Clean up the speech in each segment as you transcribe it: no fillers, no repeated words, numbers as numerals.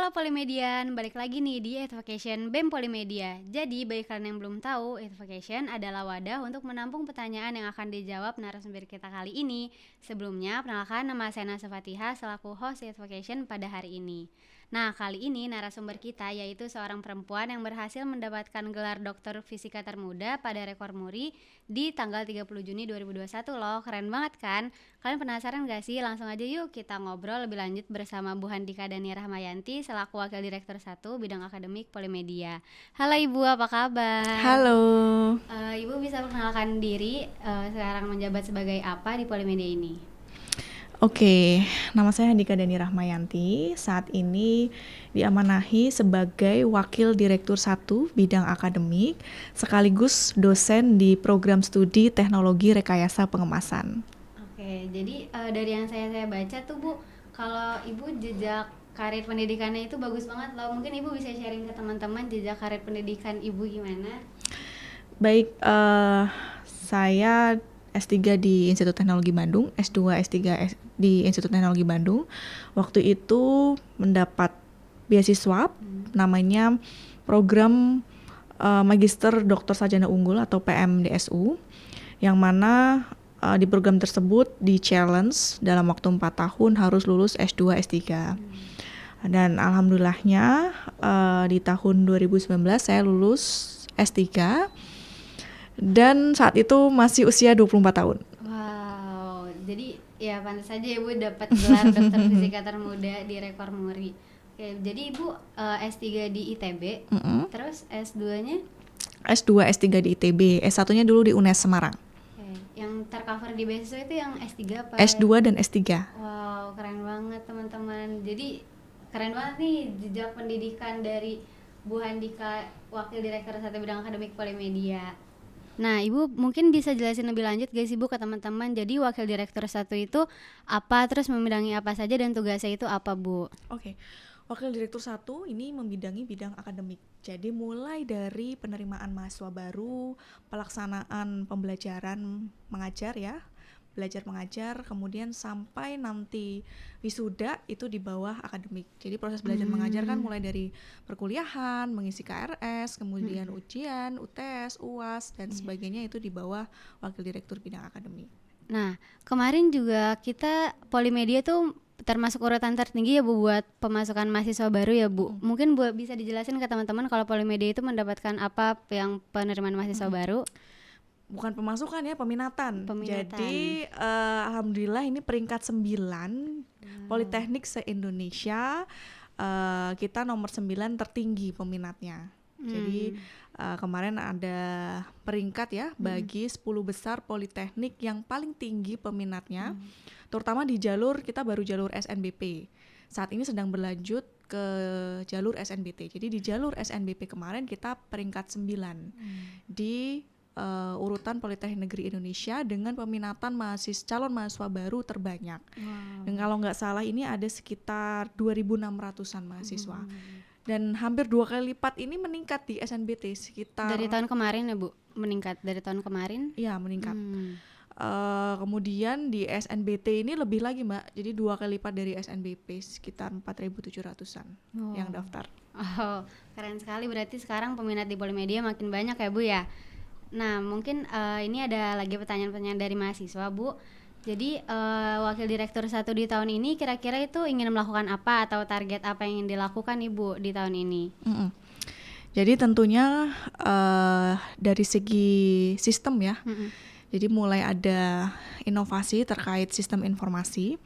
Halo Polimedian, balik lagi nih di Advocation BEM Polimedia. Jadi bagi kalian yang belum tahu, Advocation adalah wadah untuk menampung pertanyaan yang akan dijawab narasumber kita kali ini. Sebelumnya, perkenalkan nama saya Nasa Fatihah selaku host Advocation pada hari ini. Nah, kali ini narasumber kita yaitu seorang perempuan yang berhasil mendapatkan gelar doktor fisika termuda pada rekor muri di tanggal 30 Juni 2021 loh. Keren banget kan? Kalian penasaran gak sih? Langsung aja yuk kita ngobrol lebih lanjut bersama Bu Handika Dani Rahmayanti selaku Wakil Direktur 1 Bidang Akademik Polimedia. Halo Ibu, apa kabar? Halo. Ibu bisa perkenalkan diri, sekarang menjabat sebagai apa di Polimedia ini? Oke, nama saya Handika Dani Rahmayanti. Saat ini diamanahi sebagai Wakil Direktur 1 Bidang Akademik, sekaligus dosen di Program Studi Teknologi Rekayasa Pengemasan. Oke, jadi dari yang saya baca tuh Bu, kalau Ibu jejak karir pendidikannya itu bagus banget loh. Mungkin Ibu bisa sharing ke teman-teman jejak karir pendidikan Ibu gimana? Baik, saya S3 di Institut Teknologi Bandung, S2, S3 di Institut Teknologi Bandung. Waktu itu mendapat beasiswa namanya Program Magister Doktor Sarjana Unggul atau PMDSU, yang mana di program tersebut di challenge dalam waktu 4 tahun harus lulus S2, S3. Dan alhamdulillahnya di tahun 2019 saya lulus S3 dan saat itu masih usia 24 tahun. Wow, jadi ya pantas saja Ibu dapat gelar dokter fisika termuda di rekor muri. Oke, jadi Ibu S3 di ITB, terus S2-nya? S2, S3 di ITB, S1-nya dulu di UNES Semarang. Oke, yang tercover di beasiswa itu yang S3 apa? S2 dan S3. Wow, keren banget teman-teman. Jadi keren banget nih jejak pendidikan dari Bu Handika, Wakil Direktur 1 Bidang Akademik Polimedia. Nah, Ibu mungkin bisa jelasin lebih lanjut guys Ibu ke teman-teman. Jadi Wakil Direktur 1 itu apa, terus membidangi apa saja dan tugasnya itu apa Bu? Oke. Wakil Direktur 1 ini membidangi bidang akademik. Jadi mulai dari penerimaan mahasiswa baru, pelaksanaan pembelajaran mengajar ya, belajar mengajar, kemudian sampai nanti wisuda itu di bawah akademik. Jadi proses belajar mengajar kan mulai dari perkuliahan, mengisi KRS, kemudian ujian, UTS, UAS dan sebagainya itu di bawah Wakil Direktur Bidang Akademik. Nah, kemarin juga kita Polimedia tuh termasuk urutan tertinggi ya Bu buat pemasukan mahasiswa baru ya Bu. Mungkin Bu bisa dijelasin ke teman-teman kalau Polimedia itu mendapatkan apa yang penerimaan mahasiswa baru? Bukan pemasukan ya, peminatan. Jadi alhamdulillah ini peringkat 9 Politeknik se-Indonesia, kita nomor 9 tertinggi peminatnya. Jadi kemarin ada peringkat ya bagi 10 besar politeknik yang paling tinggi peminatnya, terutama di jalur, kita baru jalur SNBP. Saat ini sedang berlanjut ke jalur SNBT. Jadi di jalur SNBP kemarin kita peringkat 9 di urutan Politeknik Negeri Indonesia dengan peminatan calon mahasiswa baru terbanyak. Dan kalau nggak salah ini ada sekitar 2.600-an mahasiswa. Dan hampir 2 kali lipat ini meningkat di SNBT sekitar. Dari tahun kemarin ya Bu? Meningkat dari tahun kemarin? Iya, meningkat. Kemudian di SNBT ini lebih lagi Mbak, jadi 2 kali lipat dari SNBP, sekitar 4.700-an yang daftar. Oh, keren sekali, berarti sekarang peminat di Polimedia makin banyak ya Bu ya. Nah, mungkin ini ada lagi pertanyaan-pertanyaan dari mahasiswa Bu. Jadi Wakil Direktur 1 di tahun ini kira-kira itu ingin melakukan apa atau target apa yang ingin dilakukan Ibu di tahun ini? Jadi tentunya dari segi sistem ya. Jadi mulai ada inovasi terkait sistem informasi.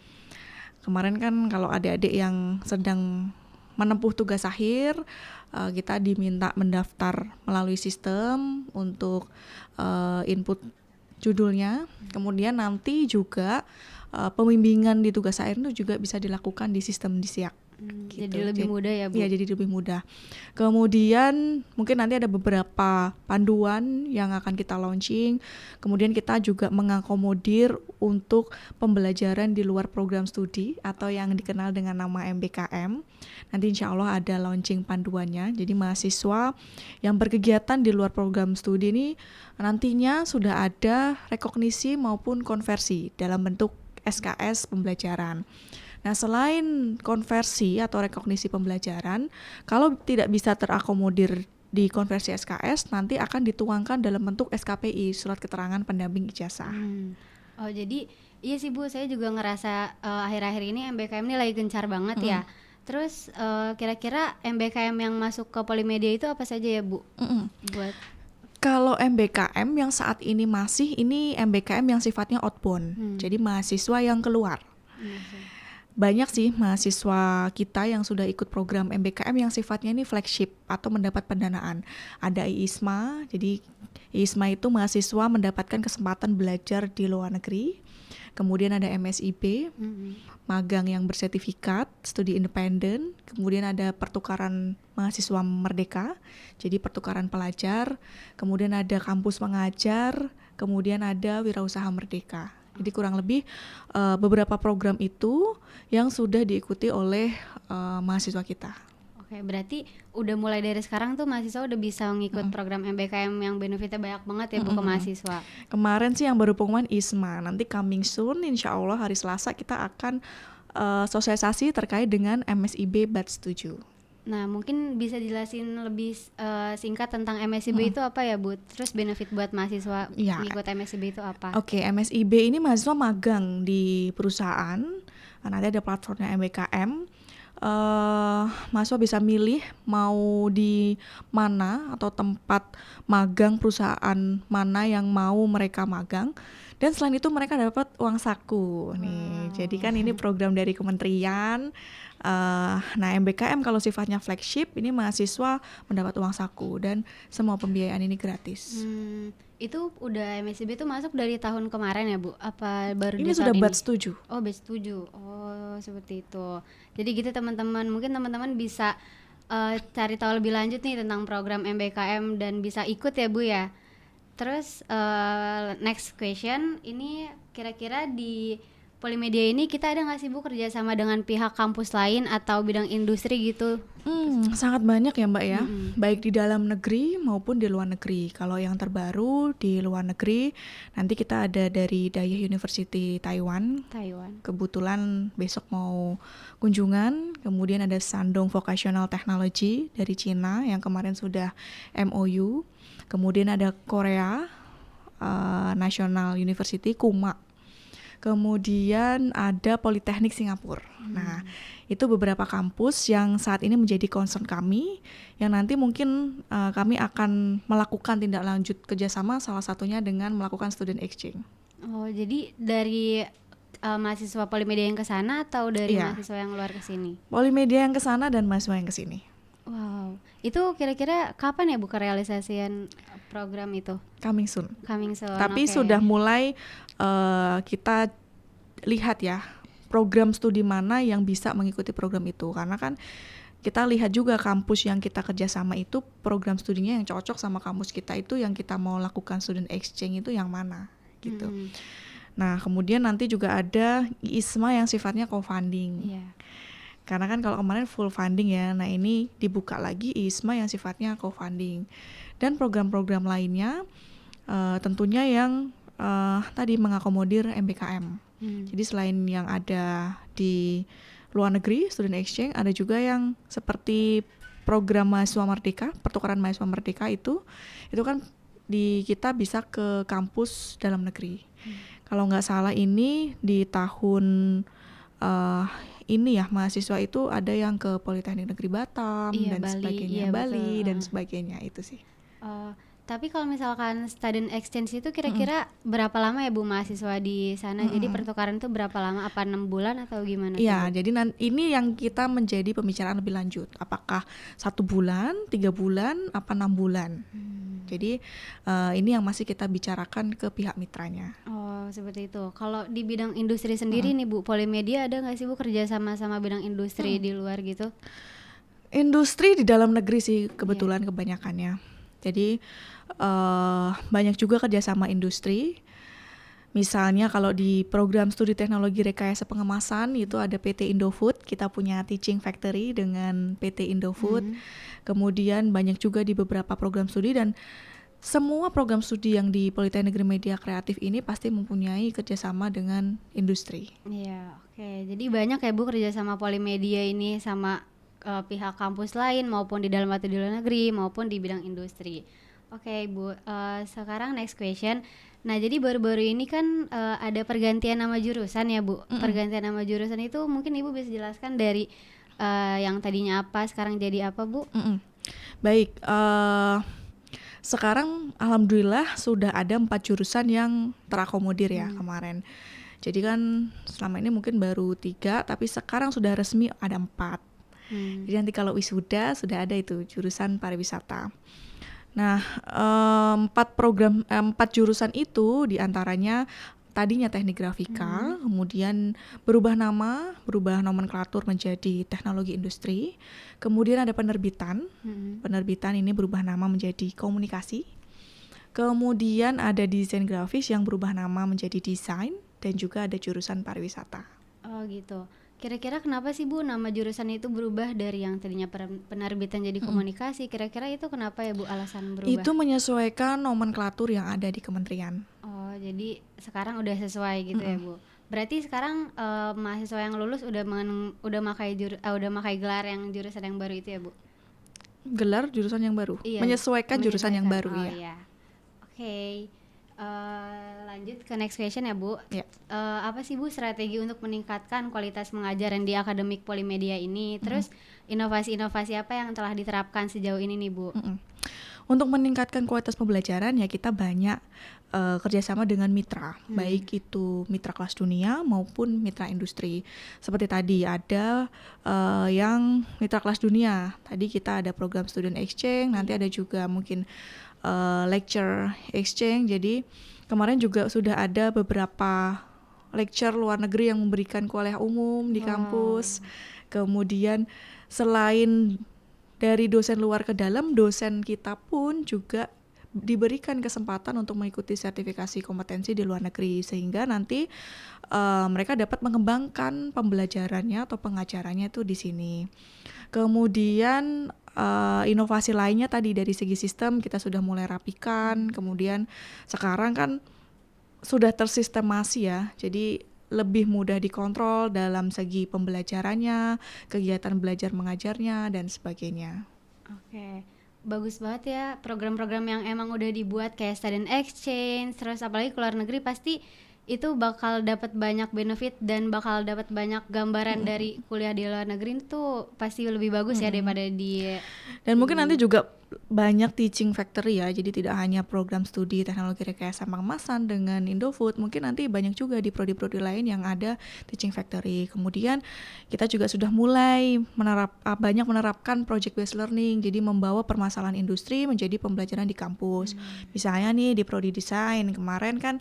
Kemarin kan kalau adik-adik yang sedang menempuh tugas akhir, kita diminta mendaftar melalui sistem untuk input judulnya. Kemudian nanti juga pembimbingan di tugas akhir itu juga bisa dilakukan di sistem Disiak. Gitu. Jadi lebih mudah ya Bu? Iya, jadi lebih mudah. Kemudian mungkin nanti ada beberapa panduan yang akan kita launching. Kemudian kita juga mengakomodir untuk pembelajaran di luar program studi atau yang dikenal dengan nama MBKM. Nanti insya Allah ada launching panduannya. Jadi mahasiswa yang berkegiatan di luar program studi ini nantinya sudah ada rekognisi maupun konversi dalam bentuk SKS pembelajaran. Nah, selain konversi atau rekognisi pembelajaran, kalau tidak bisa terakomodir di konversi SKS, nanti akan dituangkan dalam bentuk SKPI, surat keterangan pendamping ijazah. Oh, jadi iya sih Bu, saya juga ngerasa akhir-akhir ini MBKM ini lagi gencar banget ya. Terus kira-kira MBKM yang masuk ke Polimedia itu apa saja ya Bu? Buat kalau MBKM yang saat ini ini MBKM yang sifatnya outbound, jadi mahasiswa yang keluar. Banyak sih mahasiswa kita yang sudah ikut program MBKM yang sifatnya ini flagship atau mendapat pendanaan. Ada IISMA, jadi IISMA itu mahasiswa mendapatkan kesempatan belajar di luar negeri. Kemudian ada MSIP, magang yang bersertifikat, studi independen. Kemudian ada pertukaran mahasiswa merdeka, jadi pertukaran pelajar. Kemudian ada kampus mengajar, kemudian ada wirausaha merdeka. Jadi kurang lebih beberapa program itu yang sudah diikuti oleh mahasiswa kita. Oke, berarti udah mulai dari sekarang tuh mahasiswa udah bisa ngikut program MBKM yang benefitnya banyak banget ya Bu ke mahasiswa. Kemarin sih yang baru pengumuman ISMA, nanti coming soon insya Allah hari Selasa kita akan sosialisasi terkait dengan MSIB batch 7. Nah, mungkin bisa jelasin lebih singkat tentang MSIB itu apa ya Bu? Terus benefit buat mahasiswa ngikut MSIB itu apa? Oke, MSIB ini mahasiswa magang di perusahaan. Nanti ada platformnya MBKM. Mahasiswa bisa milih mau di mana atau tempat magang perusahaan mana yang mau mereka magang. Dan selain itu mereka dapat uang saku nih. Jadi kan ini program dari kementerian. Nah, MBKM kalau sifatnya flagship, ini mahasiswa mendapat uang saku dan semua pembiayaan ini gratis. Itu udah MSIB itu masuk dari tahun kemarin ya Bu? Apa baru ini sudah batch 7. Oh, batch 7. Oh, seperti itu. Jadi gitu teman-teman, mungkin teman-teman bisa cari tahu lebih lanjut nih tentang program MBKM dan bisa ikut ya Bu ya. Terus next question, ini kira-kira di Polimedia ini kita ada nggak sih Bu kerjasama dengan pihak kampus lain atau bidang industri gitu? Sangat banyak ya Mbak ya, baik di dalam negeri maupun di luar negeri. Kalau yang terbaru di luar negeri, nanti kita ada dari Daya University Taiwan. Kebetulan besok mau kunjungan. Kemudian ada Shandong Vocational Technology dari Cina yang kemarin sudah MOU. Kemudian ada Korea National University Kuma. Kemudian ada Politeknik Singapura. Nah, itu beberapa kampus yang saat ini menjadi concern kami, yang nanti mungkin kami akan melakukan tindak lanjut kerjasama, salah satunya dengan melakukan student exchange. Oh, jadi dari mahasiswa Polimedia yang ke sana atau dari mahasiswa yang luar ke sini? Polimedia yang ke sana dan mahasiswa yang ke sini. Wow, itu kira-kira kapan ya Bu kerealisasian program itu? Coming soon. Tapi okay. Sudah mulai kita lihat ya program studi mana yang bisa mengikuti program itu, karena kan kita lihat juga kampus yang kita kerjasama itu program studinya yang cocok sama kampus kita itu yang kita mau lakukan student exchange itu yang mana gitu. Nah kemudian nanti juga ada IISMA yang sifatnya co-funding. Karena kan kalau kemarin full funding ya, nah ini dibuka lagi IISMA yang sifatnya co-funding. Dan program-program lainnya tentunya yang tadi mengakomodir MBKM. Jadi selain yang ada di luar negeri, student exchange, ada juga yang seperti program mahasiswa merdeka, pertukaran mahasiswa merdeka itu kan di kita bisa ke kampus dalam negeri. Kalau nggak salah ini di tahun ini ya mahasiswa itu ada yang ke Politeknik Negeri Batam dan Bali, sebagainya, Bali dan sebagainya itu sih. Tapi kalau misalkan student exchange itu kira-kira berapa lama ya Bu mahasiswa di sana? Jadi pertukaran itu berapa lama? Apa 6 bulan atau gimana? Iya, jadi ini yang kita menjadi pembicaraan lebih lanjut. Apakah 1 bulan, 3 bulan, apa 6 bulan? Jadi ini yang masih kita bicarakan ke pihak mitranya. Oh, seperti itu. Kalau di bidang industri sendiri nih Bu, Polimedia ada nggak sih Bu kerja sama bidang industri di luar gitu? Industri di dalam negeri sih kebetulan kebanyakannya. Jadi banyak juga kerjasama industri. Misalnya kalau di program studi teknologi rekayasa pengemasan itu ada PT Indofood, kita punya teaching factory dengan PT Indofood. Kemudian banyak juga di beberapa program studi dan semua program studi yang di Politeknik Negeri Media Kreatif ini pasti mempunyai kerjasama dengan industri. Iya, oke. Jadi banyak ya Bu kerjasama Polimedia ini sama pihak kampus lain maupun di dalam atau di luar negeri maupun di bidang industri. Oke Bu, sekarang next question. Nah jadi baru-baru ini kan ada pergantian nama jurusan ya Bu. Pergantian nama jurusan itu mungkin Ibu bisa jelaskan dari yang tadinya apa sekarang jadi apa Bu? Baik, sekarang alhamdulillah sudah ada 4 jurusan yang terakomodir ya kemarin. Jadi kan selama ini mungkin baru 3, tapi sekarang sudah resmi ada 4. Jadi nanti kalau wisuda sudah ada itu jurusan pariwisata. Nah, 4 jurusan itu diantaranya tadinya teknik grafika, kemudian berubah nomenklatur menjadi teknologi industri. Kemudian ada penerbitan, penerbitan ini berubah nama menjadi komunikasi. Kemudian ada desain grafis yang berubah nama menjadi desain, dan juga ada jurusan pariwisata. Oh gitu. Kira-kira kenapa sih Bu nama jurusan itu berubah dari yang tadinya penerbitan jadi komunikasi? Kira-kira itu kenapa ya Bu alasan berubah? Itu menyesuaikan nomenklatur yang ada di kementerian. Oh jadi sekarang udah sesuai gitu ya Bu. Berarti sekarang mahasiswa yang lulus udah makai gelar yang jurusan yang baru itu ya Bu? Gelar jurusan yang baru, iya, menyesuaikan jurusan yang baru. Oh, iya. Oke. Lanjut ke next question ya Bu. Ya. Apa sih Bu strategi untuk meningkatkan kualitas pengajaran di akademik Polimedia ini? Terus inovasi-inovasi apa yang telah diterapkan sejauh ini nih Bu? Untuk meningkatkan kualitas pembelajaran ya kita banyak kerjasama dengan mitra, baik itu mitra kelas dunia maupun mitra industri. Seperti tadi ada yang mitra kelas dunia, tadi kita ada program student exchange, nanti ada juga mungkin lecture exchange. Jadi kemarin juga sudah ada beberapa lecture luar negeri yang memberikan kuliah umum di kampus. Kemudian selain dari dosen luar ke dalam, dosen kita pun juga diberikan kesempatan untuk mengikuti sertifikasi kompetensi di luar negeri, sehingga nanti mereka dapat mengembangkan pembelajarannya atau pengajarannya itu di sini. Kemudian inovasi lainnya tadi dari segi sistem kita sudah mulai rapikan, kemudian sekarang kan sudah tersistemasi ya, jadi lebih mudah dikontrol dalam segi pembelajarannya, kegiatan belajar mengajarnya dan sebagainya. Oke. Bagus banget ya program-program yang emang udah dibuat kayak student exchange, terus apalagi ke luar negeri pasti itu bakal dapat banyak benefit dan bakal dapat banyak gambaran dari kuliah di luar negeri itu pasti lebih bagus ya daripada di. Dan mungkin nanti juga banyak teaching factory ya, jadi tidak hanya program studi teknologi rekayasa pengemasan dengan Indofood, mungkin nanti banyak juga di prodi-prodi lain yang ada teaching factory. Kemudian kita juga sudah mulai banyak menerapkan project based learning, jadi membawa permasalahan industri menjadi pembelajaran di kampus. Misalnya nih di prodi desain kemarin kan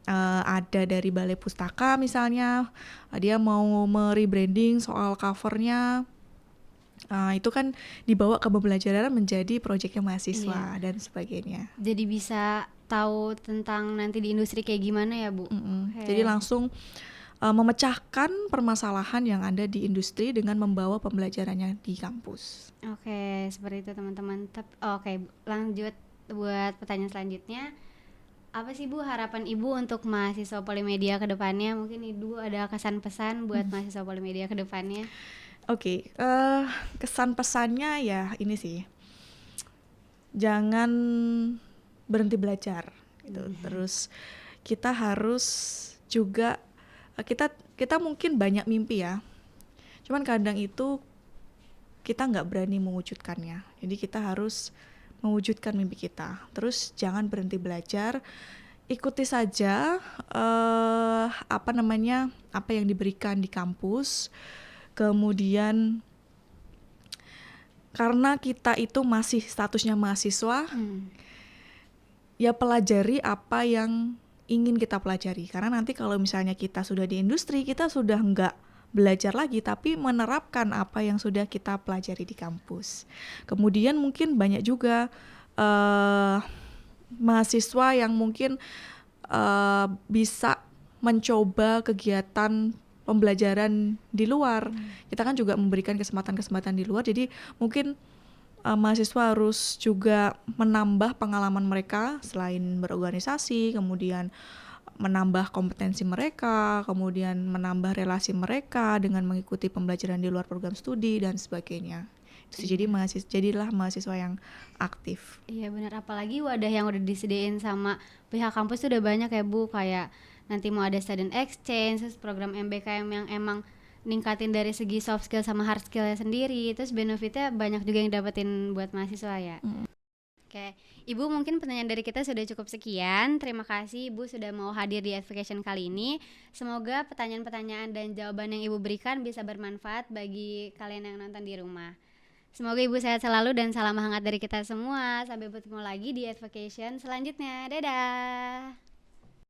ada dari Balai Pustaka misalnya, dia mau merebranding soal covernya. Itu kan dibawa ke pembelajaran menjadi proyeknya mahasiswa dan sebagainya. Jadi bisa tahu tentang nanti di industri kayak gimana ya Bu. Jadi langsung memecahkan permasalahan yang ada di industri dengan membawa pembelajarannya di kampus. Oke, seperti itu teman-teman. Oke, lanjut buat pertanyaan selanjutnya. Apa sih Bu harapan Ibu untuk mahasiswa Polimedia ke depannya? Mungkin Ibu ada kesan pesan buat mahasiswa Polimedia ke depannya? Oke, kesan pesannya ya ini sih, jangan berhenti belajar gitu. Terus kita harus juga kita mungkin banyak mimpi ya, cuman kadang itu kita nggak berani mewujudkannya. Jadi kita harus mewujudkan mimpi kita. Terus jangan berhenti belajar, ikuti saja apa yang diberikan di kampus. Kemudian karena kita itu masih statusnya mahasiswa, ya pelajari apa yang ingin kita pelajari. Karena nanti kalau misalnya kita sudah di industri, kita sudah nggak belajar lagi, tapi menerapkan apa yang sudah kita pelajari di kampus. Kemudian mungkin banyak juga mahasiswa yang mungkin bisa mencoba kegiatan pembelajaran di luar. Kita kan juga memberikan kesempatan-kesempatan di luar, jadi mungkin mahasiswa harus juga menambah pengalaman mereka selain berorganisasi, kemudian menambah kompetensi mereka, kemudian menambah relasi mereka dengan mengikuti pembelajaran di luar program studi dan sebagainya. Jadilah mahasiswa yang aktif. Iya benar, apalagi wadah yang udah disediain sama pihak kampus tuh udah banyak ya Bu, kayak nanti mau ada student exchange, terus program MBKM yang emang ningkatin dari segi soft skill sama hard skillnya sendiri, terus benefitnya banyak juga yang dapetin buat mahasiswa ya. Oke, Ibu mungkin pertanyaan dari kita sudah cukup sekian. Terima kasih Ibu sudah mau hadir di Advocation kali ini. Semoga pertanyaan-pertanyaan dan jawaban yang Ibu berikan bisa bermanfaat bagi kalian yang nonton di rumah. Semoga Ibu sehat selalu dan salam hangat dari kita semua. Sampai bertemu lagi di Advocation selanjutnya. Dadah!